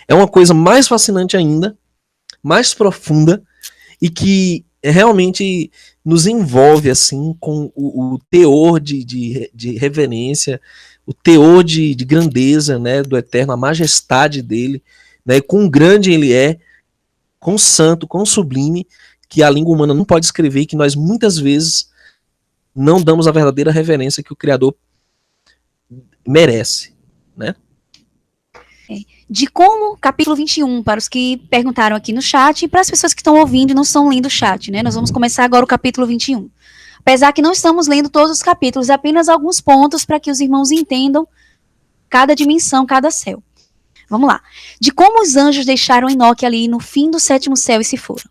Speaker 1: É uma coisa mais fascinante ainda, mais profunda e que realmente nos envolve assim com o teor de reverência, o teor de grandeza, né, do Eterno, a majestade dele, né, quão grande ele é, quão santo, quão sublime, que a língua humana não pode escrever e que nós muitas vezes não damos a verdadeira reverência que o Criador merece, né?
Speaker 2: De como, capítulo 21, para os que perguntaram aqui no chat e para as pessoas que estão ouvindo e não estão lendo o chat, né? Nós vamos começar agora o capítulo 21. Apesar que não estamos lendo todos os capítulos, apenas alguns pontos para que os irmãos entendam cada dimensão, cada céu. Vamos lá. De como os anjos deixaram Enoque ali no fim do sétimo céu e se foram.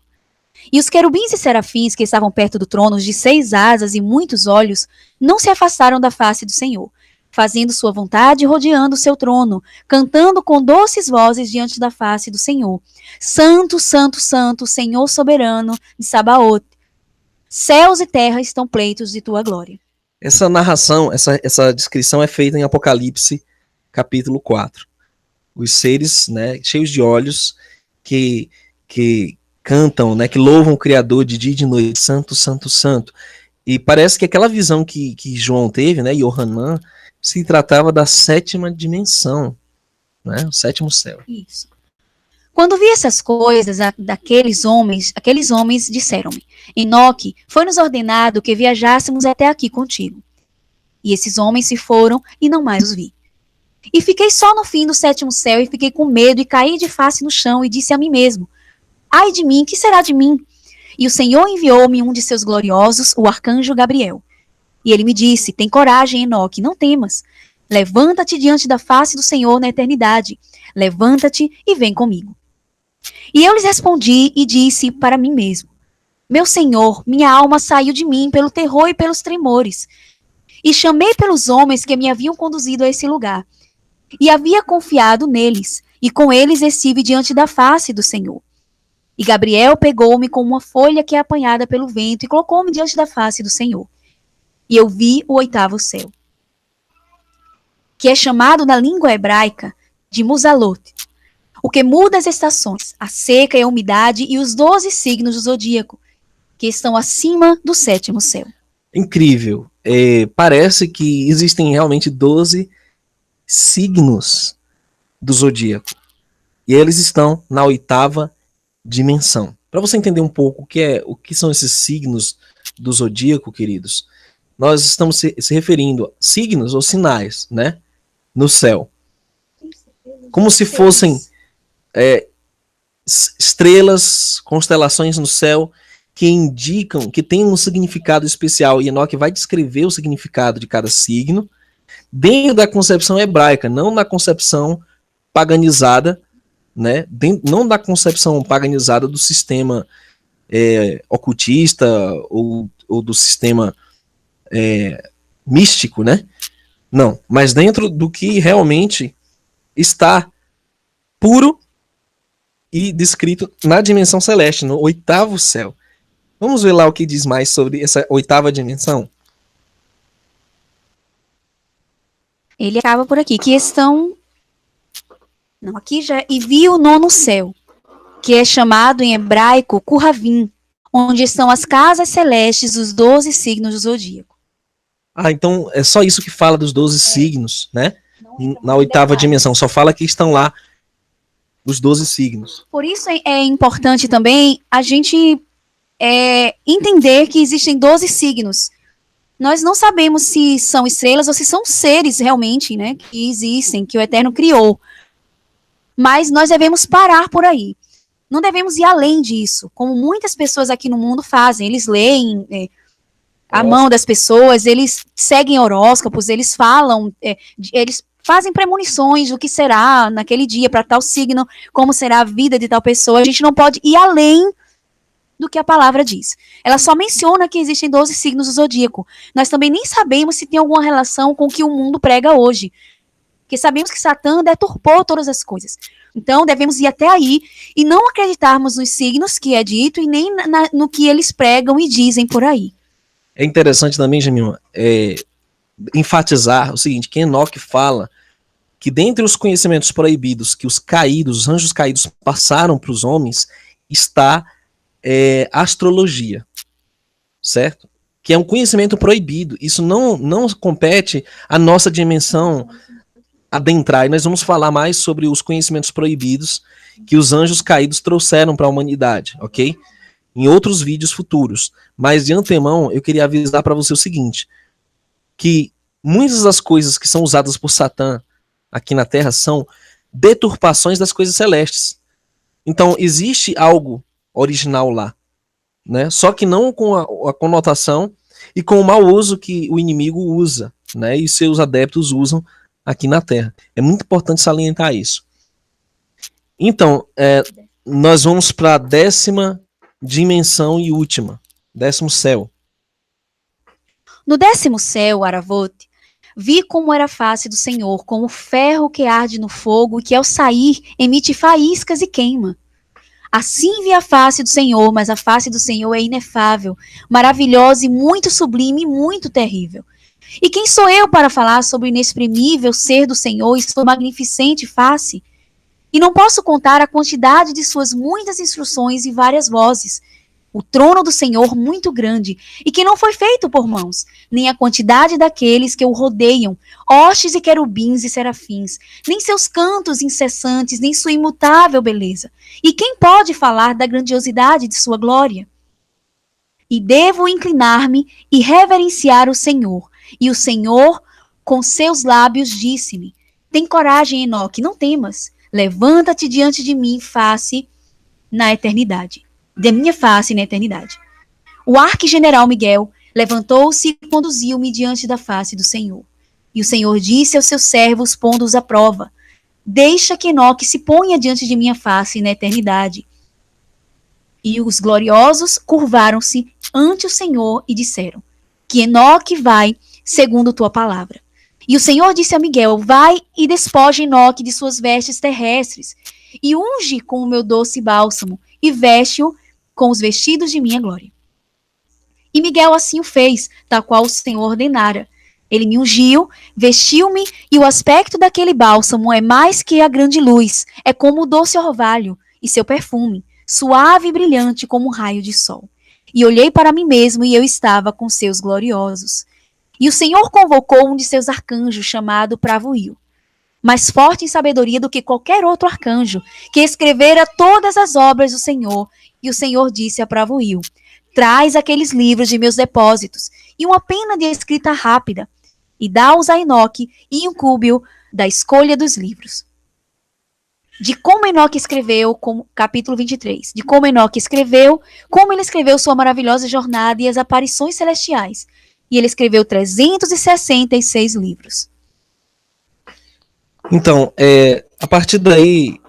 Speaker 2: E os querubins e serafins que estavam perto do trono, os de 6 asas e muitos olhos, não se afastaram da face do Senhor, fazendo sua vontade e rodeando o seu trono, cantando com doces vozes diante da face do Senhor. Santo, santo, santo, Senhor soberano de Sabaote. Céus e terra estão pleitos de tua glória.
Speaker 1: Essa narração, essa descrição é feita em Apocalipse, capítulo 4. Os seres, né, cheios de olhos, que cantam, né, que louvam o Criador de dia e de noite, santo, santo, santo. E parece que aquela visão que João teve, né, Yohanan, se tratava da 7ª dimensão, né, o 7º céu.
Speaker 2: Isso. Quando vi essas coisas aqueles homens disseram-me: Enoque, foi-nos ordenado que viajássemos até aqui contigo. E esses homens se foram e não mais os vi. E fiquei só no fim do 7º céu e fiquei com medo e caí de face no chão e disse a mim mesmo: ai de mim, que será de mim? E o Senhor enviou-me um de seus gloriosos, o arcanjo Gabriel. E ele me disse: tem coragem, Enoque, não temas. Levanta-te diante da face do Senhor na eternidade. Levanta-te e vem comigo. E eu lhes respondi e disse para mim mesmo: meu Senhor, minha alma saiu de mim pelo terror e pelos tremores. E chamei pelos homens que me haviam conduzido a esse lugar. E havia confiado neles, e com eles estive diante da face do Senhor. E Gabriel pegou-me com uma folha que é apanhada pelo vento e colocou-me diante da face do Senhor. E eu vi o 8º céu, que é chamado na língua hebraica de Muzalote, o que muda as estações, a seca e a umidade e os 12 signos do zodíaco, que estão acima do 7º céu.
Speaker 1: Incrível. Parece que existem realmente 12 signos do zodíaco. E eles estão na 8ª dimensão. Para você entender um pouco o que são esses signos do zodíaco, queridos, nós estamos se referindo a signos ou sinais, né, no céu. Como se fossem estrelas, constelações no céu que indicam, que tem um significado especial. E Enoque vai descrever o significado de cada signo dentro da concepção hebraica, não na concepção paganizada, né? Não da concepção paganizada do sistema ocultista ou do sistema místico, né? Não, mas dentro do que realmente está puro e descrito na dimensão celeste, no 8º céu. Vamos ver lá o que diz mais sobre essa 8ª dimensão?
Speaker 2: Ele acaba por aqui, que estão... Não, aqui já... E vi o 9º céu, que é chamado em hebraico Curravim, onde estão as casas celestes dos 12 signos do zodíaco.
Speaker 1: Ah, então é só isso que fala dos 12 signos, né? Na 8ª dimensão, só fala que estão lá os 12 signos.
Speaker 2: Por isso é importante também a gente entender que existem 12 signos. Nós não sabemos se são estrelas ou se são seres realmente, né, que existem, que o Eterno criou. Mas nós devemos parar por aí. Não devemos ir além disso, como muitas pessoas aqui no mundo fazem. Eles leem a mão das pessoas, eles seguem horóscopos, eles falam, eles fazem premonições do que será naquele dia para tal signo, como será a vida de tal pessoa. A gente não pode ir além do que a palavra diz. Ela só menciona que existem 12 signos do zodíaco. Nós também nem sabemos se tem alguma relação com o que o mundo prega hoje. Porque sabemos que Satã deturpou todas as coisas. Então, devemos ir até aí e não acreditarmos nos signos que é dito e nem no que eles pregam e dizem por aí.
Speaker 1: É interessante também, Jamila, enfatizar o seguinte, que Enoque fala que dentre os conhecimentos proibidos que os anjos caídos passaram para os homens, está a astrologia, certo? Que é um conhecimento proibido. Isso não compete à nossa dimensão adentrar. E nós vamos falar mais sobre os conhecimentos proibidos que os anjos caídos trouxeram para a humanidade, ok? Em outros vídeos futuros. Mas de antemão, eu queria avisar para você o seguinte, que muitas das coisas que são usadas por Satã aqui na Terra são deturpações das coisas celestes. Então, existe algo original lá, né? Só que não com a conotação e com o mau uso que o inimigo usa, né? E seus adeptos usam aqui na Terra. É muito importante salientar isso. Então, nós vamos para a 10ª dimensão e última, 10º céu.
Speaker 2: No 10º céu, Aravote, vi como era a face do Senhor, como ferro que arde no fogo e que ao sair emite faíscas e queima. Assim vi a face do Senhor, mas a face do Senhor é inefável, maravilhosa e muito sublime e muito terrível. E quem sou eu para falar sobre o inexprimível ser do Senhor e sua magnificente face? E não posso contar a quantidade de suas muitas instruções e várias vozes. O trono do Senhor muito grande, e que não foi feito por mãos, nem a quantidade daqueles que o rodeiam, hostes e querubins e serafins, nem seus cantos incessantes, nem sua imutável beleza. E quem pode falar da grandiosidade de sua glória? E devo inclinar-me e reverenciar o Senhor. E o Senhor, com seus lábios, disse-me: tem coragem, Enoque, não temas. Levanta-te diante de mim, face na eternidade. Da minha face na eternidade. O arquigeneral Miguel levantou-se e conduziu-me diante da face do Senhor. E o Senhor disse aos seus servos, pondo-os à prova: deixa que Enoque se ponha diante de minha face na eternidade. E os gloriosos curvaram-se ante o Senhor e disseram: que Enoque vai segundo tua palavra. E o Senhor disse a Miguel: vai e despoja Enoque de suas vestes terrestres, e unge com o meu doce bálsamo, e veste-o com os vestidos de minha glória. E Miguel assim o fez, tal qual o Senhor ordenara. Ele me ungiu, vestiu-me, e o aspecto daquele bálsamo é mais que a grande luz, é como o doce orvalho, e seu perfume, suave e brilhante como um raio de sol. E olhei para mim mesmo, e eu estava com seus gloriosos. E o Senhor convocou um de seus arcanjos, chamado Pravoil, mais forte em sabedoria do que qualquer outro arcanjo, que escrevera todas as obras do Senhor. E o Senhor disse a Pravoil: traz aqueles livros de meus depósitos, e uma pena de escrita rápida, e dá-os a Enoque, e incube-o da escolha dos livros. De como Enoque escreveu, capítulo 23, de como Enoque escreveu, como ele escreveu sua maravilhosa jornada e as aparições celestiais. E ele escreveu 366 livros.
Speaker 1: Então, a partir daí,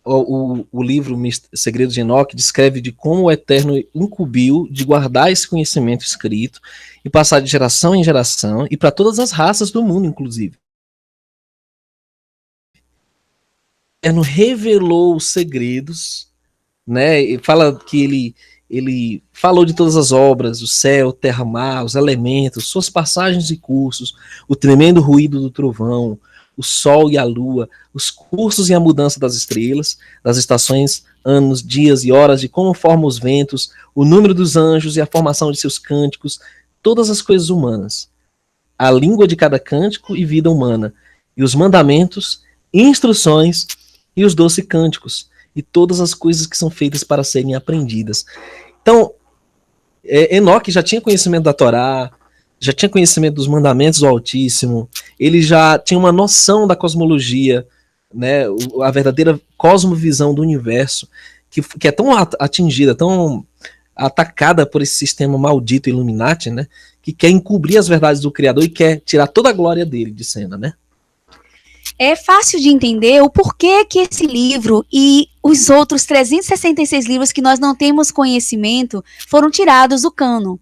Speaker 1: o livro Segredos de Enoque descreve de como o Eterno incumbiu de guardar esse conhecimento escrito e passar de geração em geração e para todas as raças do mundo, inclusive. O Eterno revelou os segredos, né? E fala que ele falou de todas as obras, o céu, terra, mar, os elementos, suas passagens e cursos, o tremendo ruído do trovão, o sol e a lua, os cursos e a mudança das estrelas, das estações, anos, dias e horas, de como formam os ventos, o número dos anjos e a formação de seus cânticos, todas as coisas humanas, a língua de cada cântico e vida humana, e os mandamentos, instruções e os doces cânticos, e todas as coisas que são feitas para serem aprendidas. Então, Enoque já tinha conhecimento da Torá, já tinha conhecimento dos mandamentos do Altíssimo, ele já tinha uma noção da cosmologia, né, a verdadeira cosmovisão do universo, que é tão atingida, tão atacada por esse sistema maldito Illuminati, né, que quer encobrir as verdades do Criador e quer tirar toda a glória dele de cena, né?
Speaker 2: É fácil de entender o porquê que esse livro e os outros 366 livros que nós não temos conhecimento foram tirados do cânon.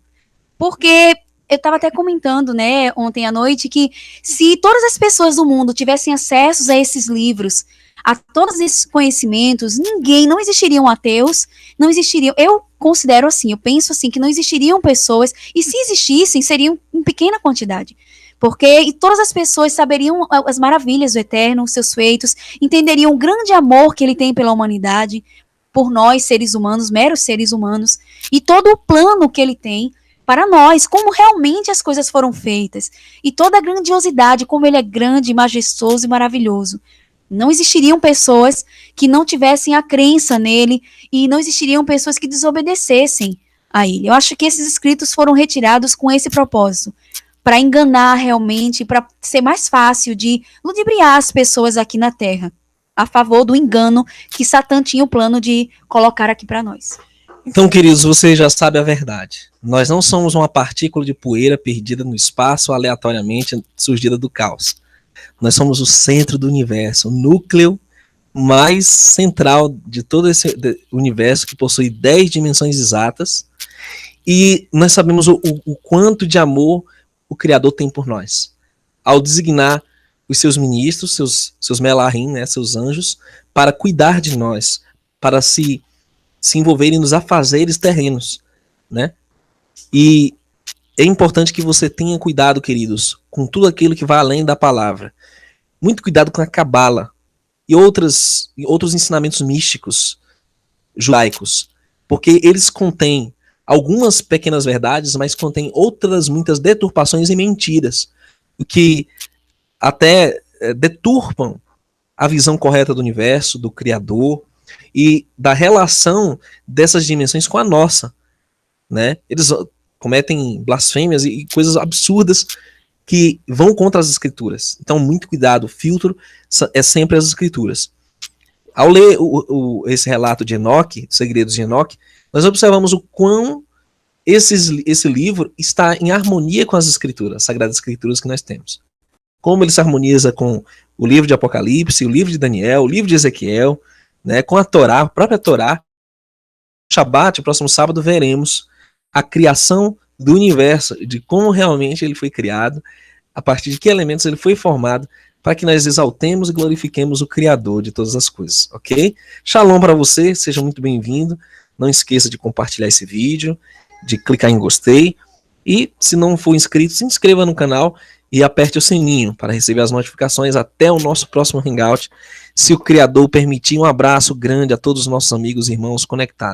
Speaker 2: Porque eu estava até comentando, né, ontem à noite, que se todas as pessoas do mundo tivessem acesso a esses livros, a todos esses conhecimentos, não existiriam ateus, não existiriam, eu considero assim, eu penso assim, que não existiriam pessoas, e se existissem, seriam em pequena quantidade. Porque todas as pessoas saberiam as maravilhas do Eterno, os seus feitos, entenderiam o grande amor que ele tem pela humanidade, por nós, seres humanos, meros seres humanos, e todo o plano que ele tem para nós, como realmente as coisas foram feitas, e toda a grandiosidade, como ele é grande, majestoso e maravilhoso. Não existiriam pessoas que não tivessem a crença nele, e não existiriam pessoas que desobedecessem a ele. Eu acho que esses escritos foram retirados com esse propósito, para enganar realmente, para ser mais fácil de ludibriar as pessoas aqui na Terra, a favor do engano que Satã tinha o plano de colocar aqui para nós.
Speaker 1: Então, queridos, você já sabe a verdade. Nós não somos uma partícula de poeira perdida no espaço aleatoriamente surgida do caos. Nós somos o centro do universo, o núcleo mais central de todo esse universo, que possui 10 dimensões exatas, e nós sabemos o quanto de amor o Criador tem por nós, ao designar os seus ministros, seus melahim, né, seus anjos, para cuidar de nós, para se envolverem nos afazeres terrenos, né? E é importante que você tenha cuidado, queridos, com tudo aquilo que vai além da palavra. Muito cuidado com a cabala e outros ensinamentos místicos judaicos, porque eles contêm algumas pequenas verdades, mas contêm outras muitas deturpações e mentiras, que até deturpam a visão correta do universo, do Criador e da relação dessas dimensões com a nossa, né? Eles cometem blasfêmias e coisas absurdas que vão contra as escrituras. Então, muito cuidado, o filtro é sempre as escrituras. Ao ler esse relato de Enoque, Segredos de Enoque, nós observamos o quão esse livro está em harmonia com as escrituras, as sagradas escrituras que nós temos. Como ele se harmoniza com o livro de Apocalipse, o livro de Daniel, o livro de Ezequiel, né, com a Torá, a própria Torá. Shabat, próximo sábado, veremos a criação do universo, de como realmente ele foi criado, a partir de que elementos ele foi formado, para que nós exaltemos e glorifiquemos o Criador de todas as coisas, ok? Shalom para você, seja muito bem-vindo. Não esqueça de compartilhar esse vídeo, de clicar em gostei, e se não for inscrito, se inscreva no canal e aperte o sininho para receber as notificações até o nosso próximo Hangout. Se o Criador permitir, um abraço grande a todos os nossos amigos e irmãos conectados.